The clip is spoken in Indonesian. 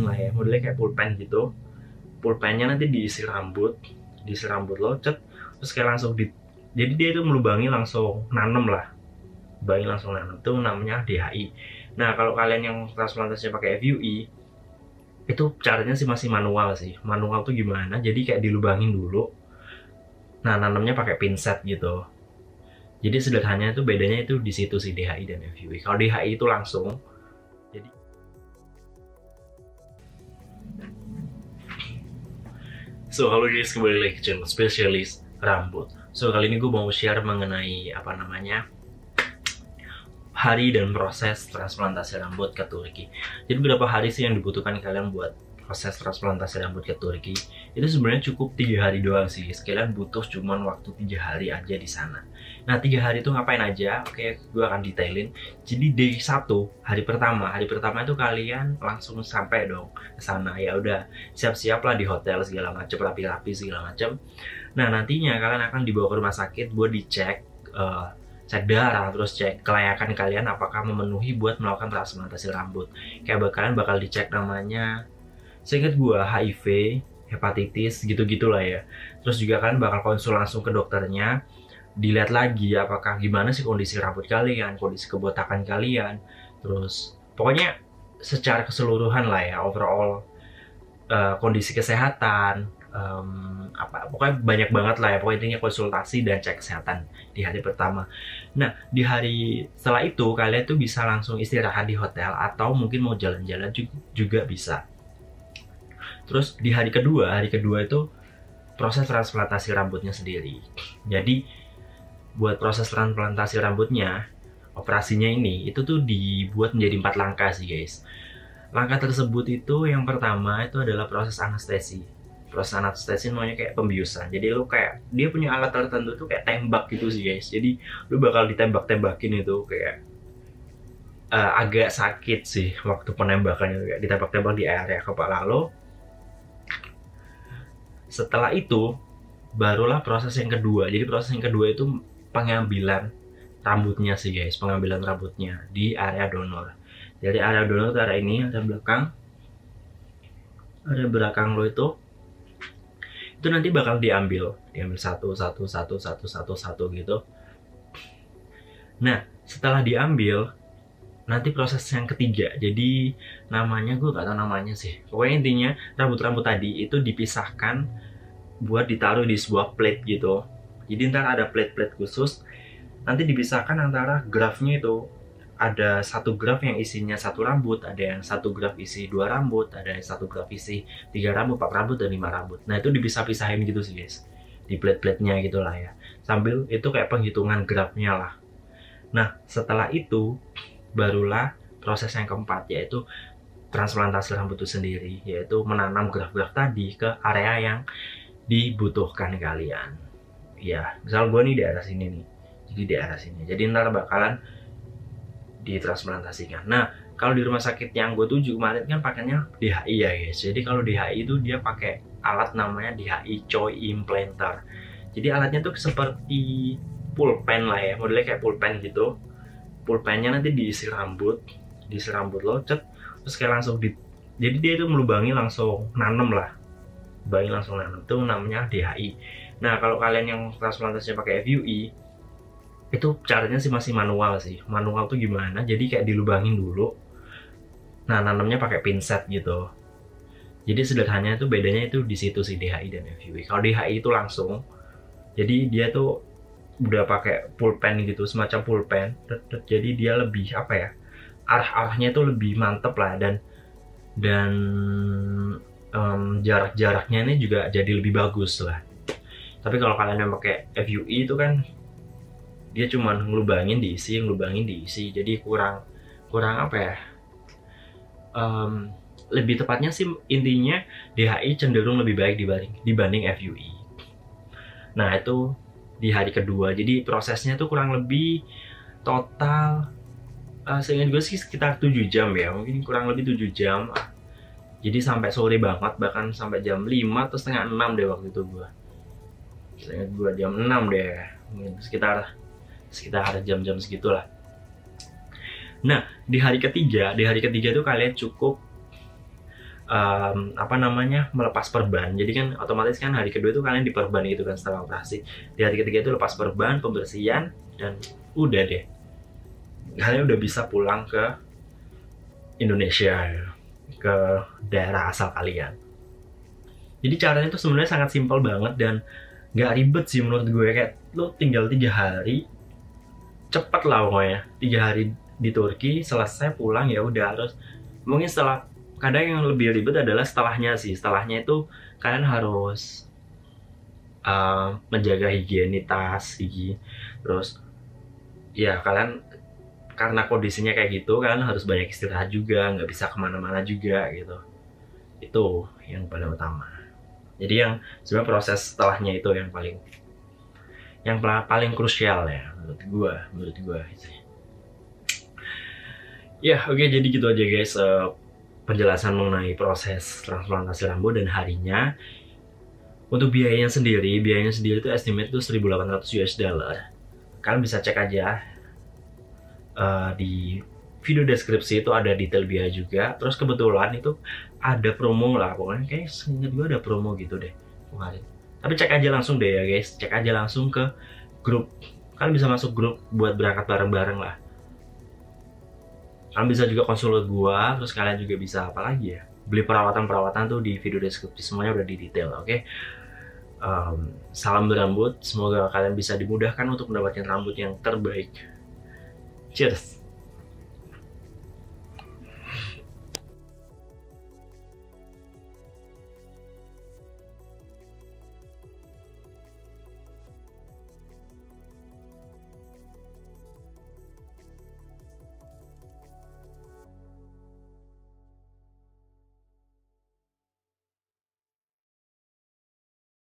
lah ya, modelnya kayak pulpen gitu. Pulpennya nanti diisi rambut lo, cet, terus kayak langsung jadi dia itu melubangi langsung nanem lah, lubangi langsung nanem, itu namanya DHI. Nah kalau kalian yang transplantasinya pakai FUE, itu caranya sih masih manual sih. Manual tuh gimana? Jadi kayak dilubangin dulu, nah nanamnya pakai pinset gitu. Jadi sederhananya itu bedanya itu di situ sih, DHI dan FUE. Kalau DHI itu langsung, jadi halo guys, kembali lagi ke channel spesialis rambut. Kali ini gue mau share mengenai apa namanya, hari dan proses transplantasi rambut ke Turki. Jadi berapa hari sih yang dibutuhkan kalian buat proses transplantasi rambut ke Turki? Itu sebenarnya cukup 3 hari doang sih. Kalian butuh cuman waktu 3 hari aja di sana. Nah 3 hari itu ngapain aja? Oke, gue akan detailin. Jadi day 1, hari pertama itu kalian langsung sampai dong ke sana. Ya udah, siap-siap lah di hotel segala macam, rapi-rapi segala macam. Nah nantinya kalian akan dibawa ke rumah sakit buat dicek, cek darah, terus cek kelayakan kalian apakah memenuhi buat melakukan transplantasi rambut. Kayak kalian bakal dicek namanya, seingat gua HIV, hepatitis, gitu-gitulah ya. Terus juga kalian bakal konsul langsung ke dokternya, dilihat lagi apakah gimana sih kondisi rambut kalian, kondisi kebotakan kalian, terus pokoknya secara keseluruhan lah ya, overall kondisi kesehatan, pokoknya banyak banget lah ya, pokoknya intinya konsultasi dan cek kesehatan di hari pertama. Nah di hari setelah itu kalian tuh bisa langsung istirahat di hotel atau mungkin mau jalan-jalan juga bisa. Terus di hari kedua itu proses transplantasi rambutnya sendiri. Jadi buat proses transplantasi rambutnya, operasinya ini itu tuh dibuat menjadi 4 langkah sih guys. Langkah tersebut itu yang pertama itu adalah proses anestesi. Proses anestesi namanya kayak pembiusan. Jadi lu kayak, dia punya alat tertentu tuh kayak tembak gitu sih guys. Jadi lu bakal ditembak-tembakin itu kayak agak sakit sih waktu penembakannya, kayak ditembak-tembak di area kepala lo. Setelah itu barulah proses yang kedua. Jadi proses yang kedua itu pengambilan rambutnya sih guys, pengambilan rambutnya di area donor. Jadi area donor itu area ini, ada belakang lo itu nanti bakal diambil satu gitu. Nah setelah diambil nanti proses yang ketiga, jadi namanya gue gak tahu namanya sih, pokoknya intinya rambut-rambut tadi itu dipisahkan buat ditaruh di sebuah plate gitu. Jadi ntar ada plate-plate khusus, nanti dipisahkan antara grafnya itu. Ada satu graf yang isinya 1 rambut, ada yang 1 graf isi 2 rambut, ada yang 1 graf isi 3 rambut, 4 rambut, dan 5 rambut. Nah itu dipisah-pisahin gitu sih guys, di plate-platenya gitu lah ya, sambil itu kayak penghitungan grafnya lah. Nah setelah itu barulah proses yang keempat, yaitu transplantasi rambut itu sendiri, yaitu menanam graf-graf tadi ke area yang dibutuhkan kalian. Ya misal gue nih di daerah sini nih, jadi di daerah sini, jadi ntar bakalan ditransplantasikan. Nah kalau di rumah sakit yang gue tuju kemarin kan pakainya DHI ya guys. Jadi kalau DHI itu dia pakai alat namanya DHI Choi Implanter. Jadi alatnya tuh seperti pulpen lah ya, modelnya kayak pulpen gitu. Pulpennya nanti diisi rambut lo, cet, terus kayak langsung jadi dia itu melubangi langsung nanem lah, lubangi langsung nanem, itu namanya DHI. Nah kalau kalian yang transplantasinya pakai FUE, itu caranya sih masih manual sih. Manual tuh gimana? Jadi kayak dilubangin dulu, nah nanamnya pakai pinset gitu. Jadi sederhananya itu bedanya itu di situ sih, DHI dan FUE. Kalau DHI itu langsung, jadi dia tuh udah pakai pulpen gitu, semacam pulpen. Jadi dia lebih apa ya, arah-arahnya tuh lebih mantep lah, dan jarak-jaraknya ini juga jadi lebih bagus lah. Tapi kalau kalian yang pakai FUE itu kan dia cuma ngelubangin diisi, jadi kurang apa ya, lebih tepatnya sih intinya DHI cenderung lebih baik dibanding FUE. Nah itu di hari kedua, jadi prosesnya tuh kurang lebih total seingat gue sih sekitar 7 jam ya, mungkin kurang lebih 7 jam. Jadi sampai sore banget, bahkan sampai jam 5 atau setengah 6 deh waktu itu gue. Seingat gue jam 6 deh, mungkin sekitar jam-jam segitulah. Nah di hari ketiga tuh kalian cukup apa namanya, melepas perban. Jadi kan otomatis kan hari kedua itu kalian diperban gitu kan setelah operasi. Di hari ketiga itu lepas perban, pembersihan, dan udah deh, kalian udah bisa pulang ke Indonesia, ke daerah asal kalian. Jadi caranya itu sebenarnya sangat simpel banget dan nggak ribet sih menurut gue. Kayak lo tinggal 3 hari, cepet lah pokoknya. 3 hari di Turki, selesai pulang ya udah. Harus mungkin setelah, kadang yang lebih ribet adalah setelahnya sih. Setelahnya itu kalian harus menjaga higienitas, terus ya kalian karena kondisinya kayak gitu, kalian harus banyak istirahat juga, nggak bisa kemana-mana juga gitu. Itu yang paling utama. Jadi yang sebenarnya proses setelahnya itu yang paling krusial ya menurut gua gitu. Ya oke, jadi gitu aja guys, penjelasan mengenai proses transplantasi rambut dan harinya. Untuk biayanya sendiri itu estimate itu 1.800 US dollar. Kalian bisa cek aja di video deskripsi, itu ada detail biaya juga. Terus kebetulan itu ada promo lah, pokoknya kayak seingat gue ada promo gitu deh kemarin. Tapi cek aja langsung deh ya guys, cek aja langsung ke grup. Kalian bisa masuk grup buat berangkat bareng-bareng lah. Kalian bisa juga konsul ke gua, terus kalian juga bisa apa lagi ya, beli perawatan tuh di video deskripsi, semuanya udah di detail. Oke. Salam berambut, semoga kalian bisa dimudahkan untuk mendapatkan rambut yang terbaik. Cheers.